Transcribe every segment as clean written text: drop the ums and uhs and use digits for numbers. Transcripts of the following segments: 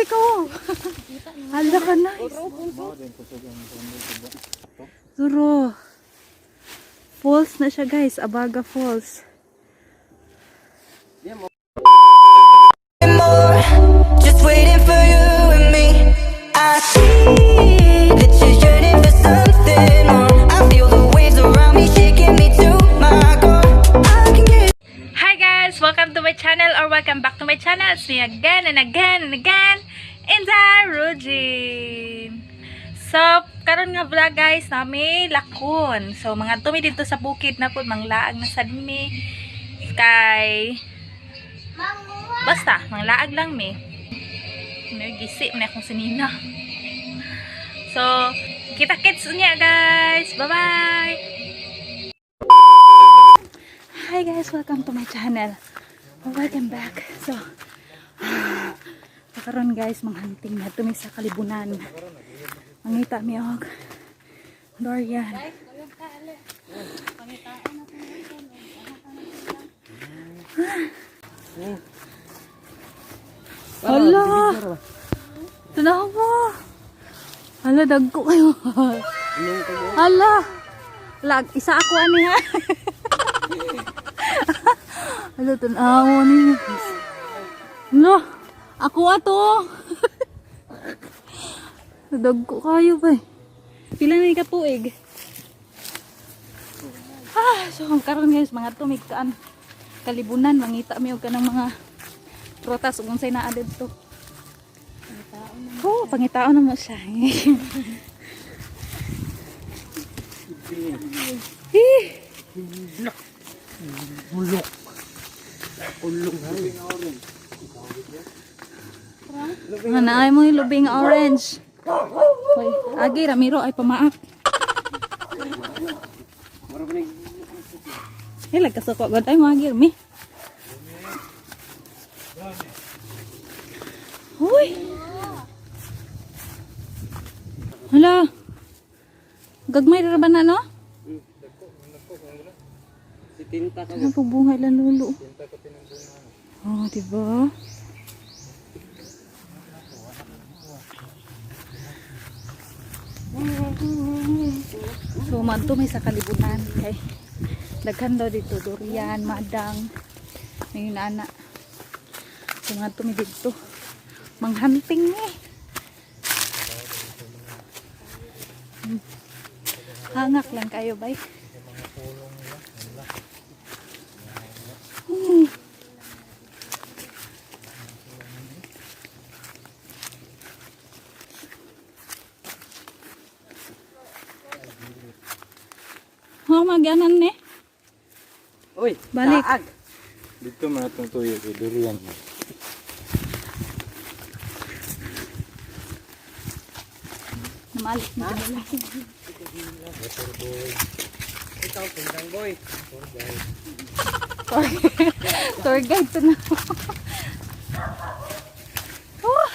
ko. Hala ka na. Zuro. Falls na siya guys. Abaga Falls. Just waiting for you and me. I see that you're yearning for something more. I feel the waves around me shaking me to my core. I can get. Hi guys! Welcome to my channel or welcome back to my channel. It's me again and again and again. Indayrogen. So, karon nga vlog guys, nami lakon. So, mga tumi dito sa bukid na po, manglaag na sad mi. Kay basta, manglaag lang mi. Nagisi na akong sinina. So, kita-kits niya guys. Bye-bye! Hi guys! Welcome to my channel. Welcome back. So, karon guys, manghunting na tumi sa kalibunan. Mangita mi og Durian. Hala! Tanaw mo! Hala, dagko kayo. Hala! Lag, isa ako ani ha. Hala, tanaw mo ni. Hala! Ako ato! Dagko kayo ba? Pila na ikatuig? So karon guys, mga tumigkaan kalibunan, mangita mi og kanang mga protas ug unsay naa didto. Oh, pangitaon na mo siya. Bulak. Ulong hai. Naay mo yung lubing orange. Hoy, agi Ramiro ay pamaak. Hey, kasoko gud ay mo agi mi. Hoy. Hala. Gagmay ra ba na no? Tinta ka. Ano bunga ilan lulo? Oh, diba? So, manto may sa kalibunan. Okay. Daghan daw dito. Durian, Madang. Ngayon anak. So, manto may dito. Manghunting eh. Hangak lang kayo, bay. Oh, maganan ni. Uy, balik. Taag. Dito man atong tuyo kay Durian. Namalik na dala. Ikaw pindang boy. Tour guide to na. Oh.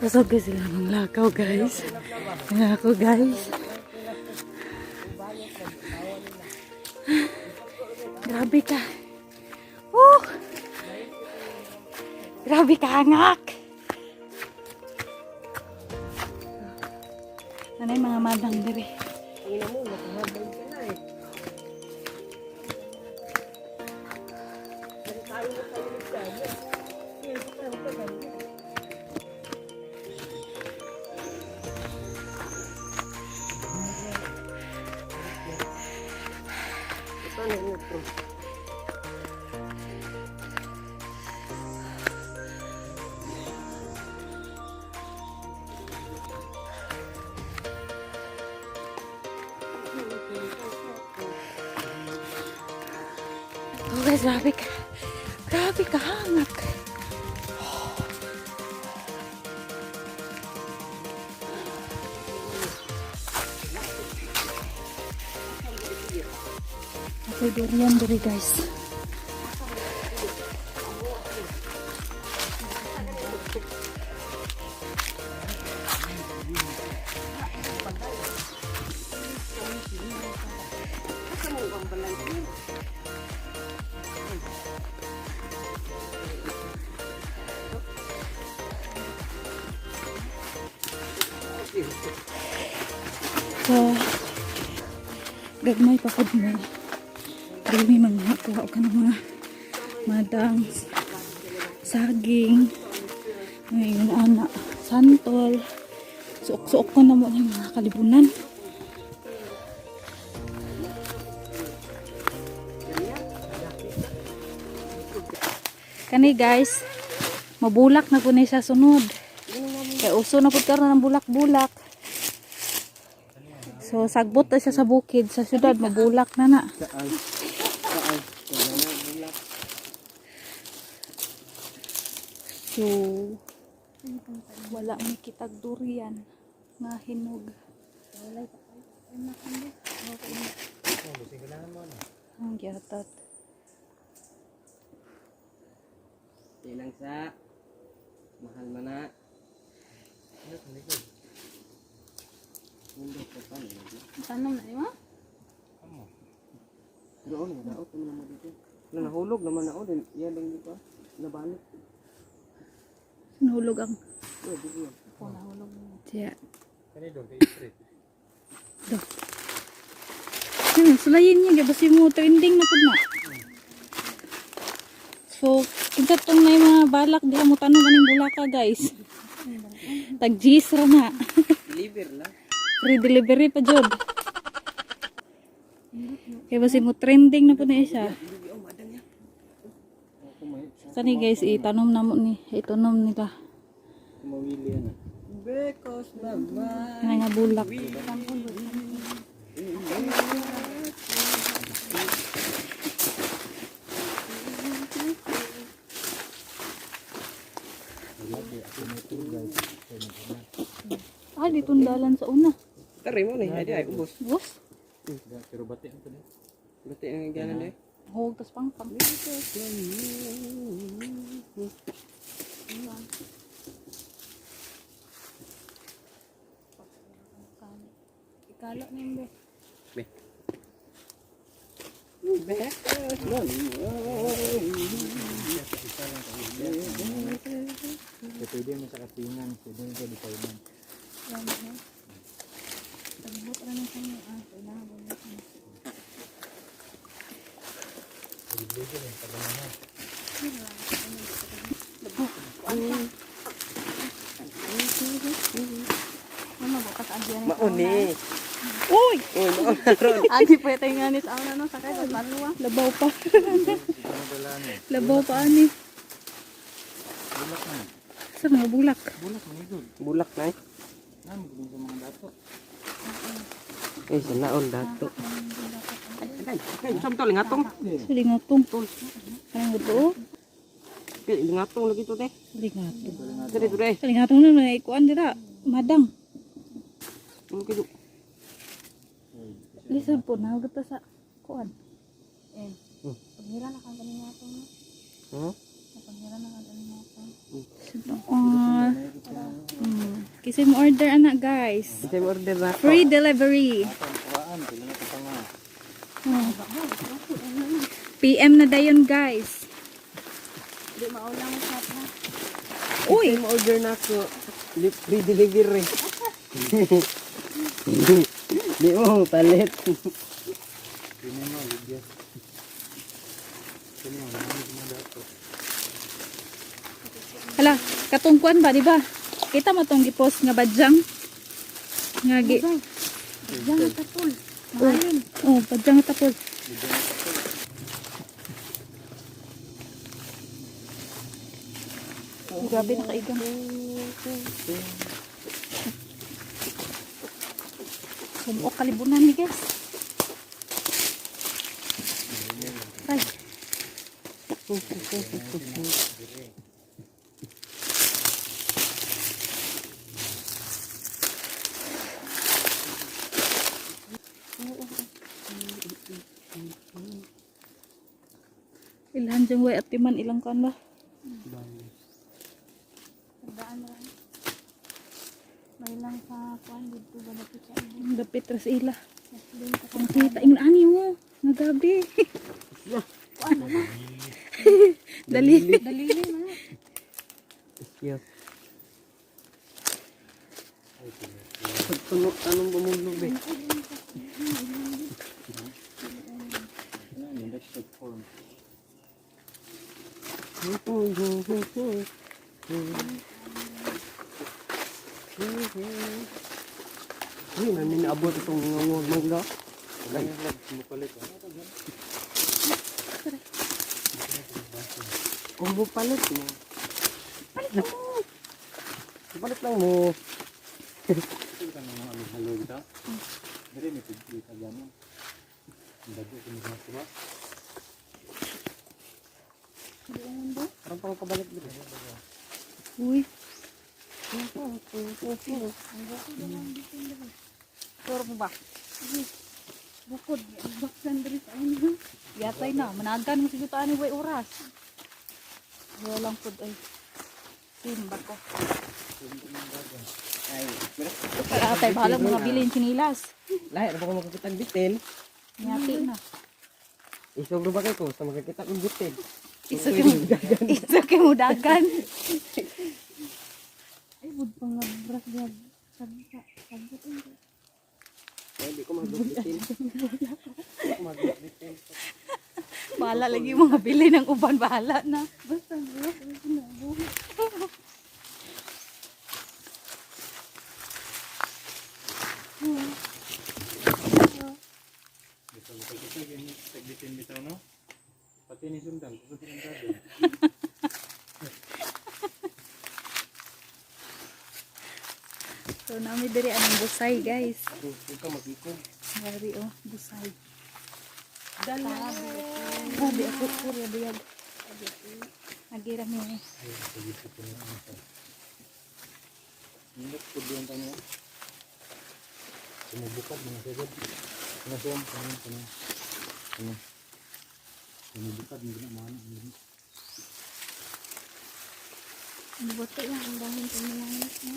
Pasok sila ng lakaw guys. Lakaw guys. Grabe ka. Grabe ka hangak. Nanay mga madang diri. Ina mo nakahabol ka na eh. Tayo na tayo nagsabi. Oh guys, grabe ka. Grabe ka hangak. Okay, durian diri guys. So, gagmay pa pod mo. Dili mga kuha ka ng mga madang, saging, ngayon anak, santol. Suok-suok ko na mo ng mga kalibunan. Kani guys, mabulak na po na siya sunod. Kaya uso na po karon ng bulak-bulak. So sagbot na siya sa bukid, sa syudad mabulak na na. So wala may kitag durian nga hinog. Ang giyatot. Ilang sa mahal mana. Tanong na mo? Doon na daot naman dito. Nahulog naman ako din. Yan lang dito. Nabalik. Nahulog ang Dito. nahulog. Tiya. Kani doon kay street. Do. Sulayin niya gabasi mo trending na pud na. So, kinsa tong may mga balak diha mo tanom aning bulaka guys. Tag-gis ra na. Deliver lang. Free delivery pa jud. Kaya basi mo trending na pud na siya. Kani guys, itanom na mo ni, itanom nila. Mawili yan. Because mama. Kana nga bulak. Ah, dito dalan sa una. Tari mo ni, ay ubos. Bus? Pero bati ang tuloy. Bati ang ganan dai. Hog tas pang. Ikalo na yung Be. Pwede mo sa katingan, pwede mo sa dipayman. Tagbot ra na kami kailangan mo. Mama bukas adyan. Mauni. Uy! Uy, mauni. Adi pa tayo nga nito ang ano sakay sa maluwa. Labaw pa. Labaw pa ani. Bulak na. Sa mga bulak. Bulak man idol. Bulak na eh. Nami gudin sa mga dato. Eh, sa naon dato. Ay, samtol ngatong. Lingatong. Kanang buto. Kay ngatong lagi to te. Lingatong. Diri to te. Lingatong na may ikuan dira. Madang. Okay do. Listen po na ta sa kuan. Pangira na kan kanina to no. Pangira na kan kanina to. Kasi mo order anak guys. Kasi mo order na. Free delivery. PM na dayon guys. Di maulang sa na. Uy, mo order na ko. Free delivery. Di mo palit. Ini mo video. Ini mo dato. Hala, katungkuan ba, di ba? Kita mo tong gipost nga badyang. Nga gi. Badyang nga tapol. Mahalin. Oh, badyang nga tapol. Grabe na kaigang. Sumuok kalibunan ni guys. Ay. Ilhan dyan way at timan ilang kan ba? Tandaan mo lang. May lang sa kuan dito ba dapit sa ilong. Dapit ras ila. Ang kita ingon ani mo. Nagabi. Yeah. Dalili. Dalili man. Yeah. Pagtunog, anong bumulog eh? Uy, naninaabot itong ngangong mangga. Kung bupalit mo. Palit lang mo. Parang pang kabalik dito. Uy. Sure mo ba? Bukod, baksan diri sa inyo. Yatay na. Managan mo siguro taan way oras. Wala lang pod ay. Simba ko. Ay, Atay, bahalang mga bilin sinilas. lahat na ba kung makakitang bitin? Nyati na. Isogro ba kayo ko sa makakita kong bitin? Isa mo dagan. Ay, bud pa nga bras diya. Sabot eh. Ay, di ko magbitin. Di ko magbitin. Bahala lagi mga bilin ng uban. Bahala na. Basta bras, ay sinabuhi. Pati ni Sundang, kusunod ng gabi. So, namin diri anong busay, guys. Huwag ka mag-ikog. Grabe, oh. Busay. Dalabi. Grabe, ako. Kurya, biyag. Nagira mo, eh. Hindi ko doon kanya. Sumubukad mga sagad. Nasiyam, kanya. Sumubukad, hindi na maano. Ang bote lang, ang dahil ko nilangis na.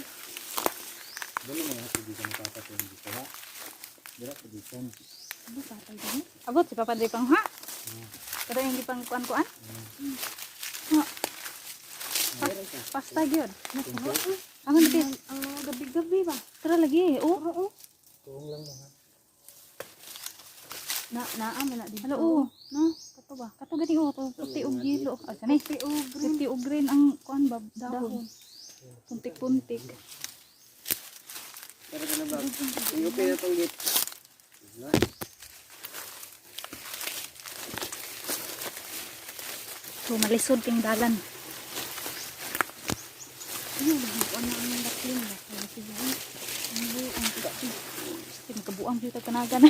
Dali mo yung hindi ka nakapatay dito ha. Dira ko dito. Ano patay din? Abot, si Papa Dre pang ha? Pero hindi pang kuan-kuan? Ha? Pasta yun. Ang nipis. Ang gabi-gabi ba? Tara lagi, oh. Oo. Tuong lang mo ha. Naam na dito. Hello, oh. No, kato ba? Kato gani, oh. Puti og yelo. Ah, sanay. Puti og green ang kuan ba? Dahon. Puntik-puntik. Tara ka na ba? Yung okay na itong git. So, malisod king dalan. Ano, nagbuan na ang dakling ba? Kaya siya. Ang buong dakling. Pinakabuang dito kanagan.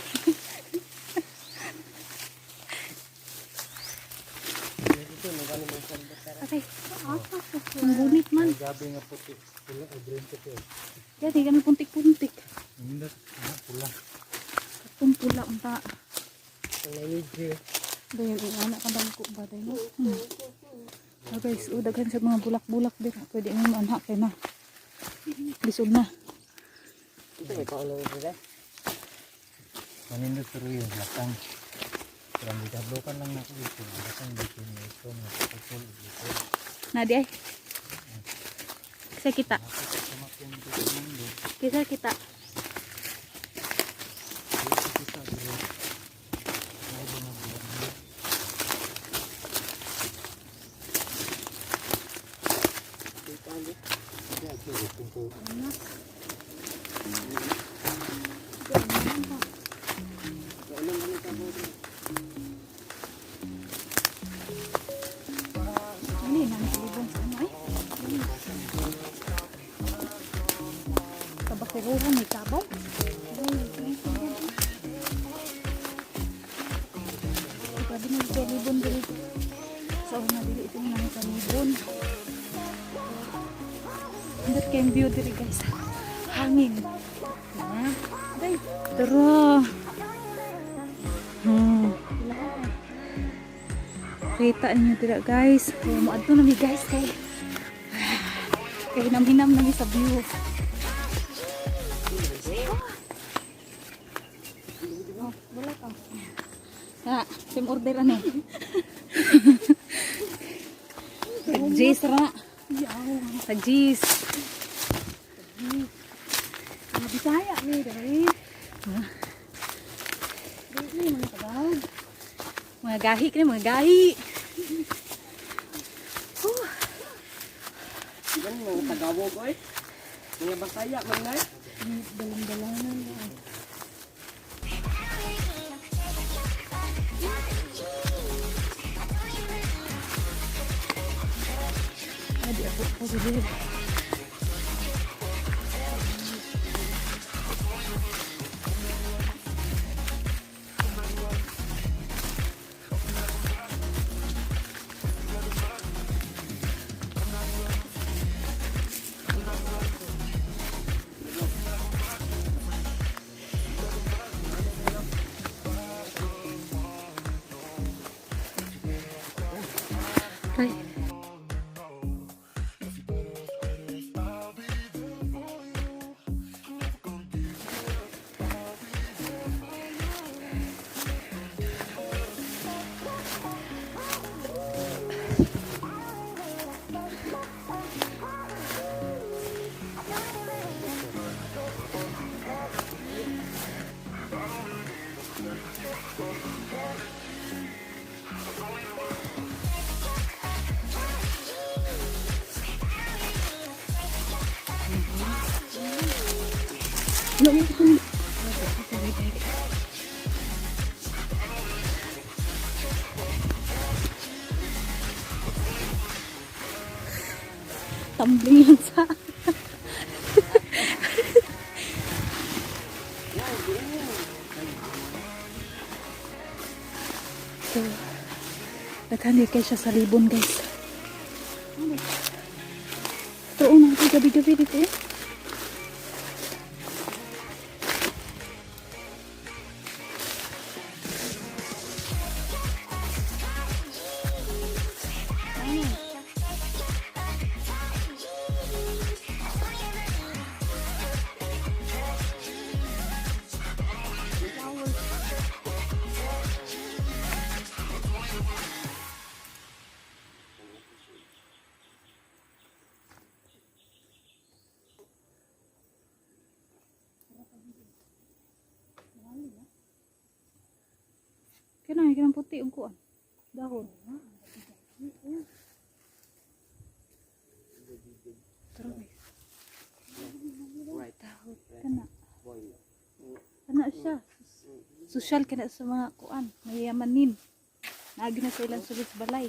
Okay. Ang gunit man. Gabi nga puti. Pula o green puti. Jadi ganun puntik-puntik. Hindi pula. Itong pula unta. Ang naligi. Dahil anak ka bangko ba dahil? Ah, guys, daghan sa mga bulak-bulak din. Pwede mo anak kay na. Lisod na. Ito may paulaw sila. Manindot pero yun. Latang. Parang ditablokan lang na ko ito. Latang dito na ito. Napapapul dito. Nadi ay. Kisa kita. Kisa kita. Ini nang libong sa ano ay. Kabakiruhan may kabaw. Grabe na ito libon dili. Sa una dili ito nang sa libon. Hindi kayong view diri guys. Hangin. Day, tara. Kita niyo dira guys. Maadto na mi guys kay hinam-hinam na mi sa view. Ah, sim order ano. Tagjis ra. Tagjis. Mga Bisaya ni dali. Dili mga Tagalog. Mga gahi kini mga gahi. Yan mga Tagawog oy. Mga Bisaya man nay. Dalang-dalangan. Adi ako positive. Ay. Tumbling yan sa so daghan kay siya sa libon guys. Ito unang gabi-gabi dito eh. Kanang kanang puti ang kuan. Dahon. Tara guys. Right. Dahon. Kana siya. Social kana sa mga kuan. Mayamanin. Naagi na sa ilang sulit balay.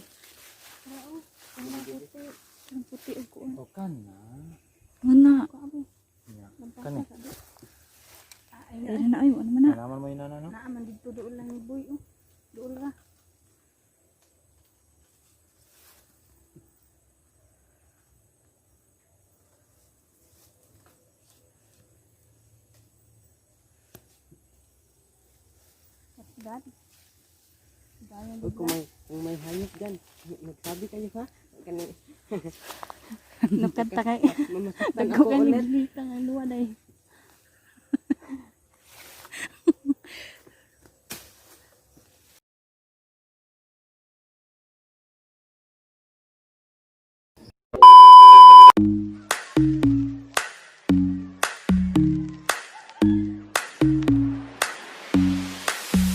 Kanang puti ang kuan. O kana. Ngana. Kani. Ay na ay ano man na. Naman mo ina no? Naaman dito doon lang ni boy oh. Doon ra. Dad. Dayan Uy, kung may hayop dyan, magsabi kayo ha? Kani. Nagkanta kay. Mamasaktan Dagko ako ka ulit. ni kang aluwa dai.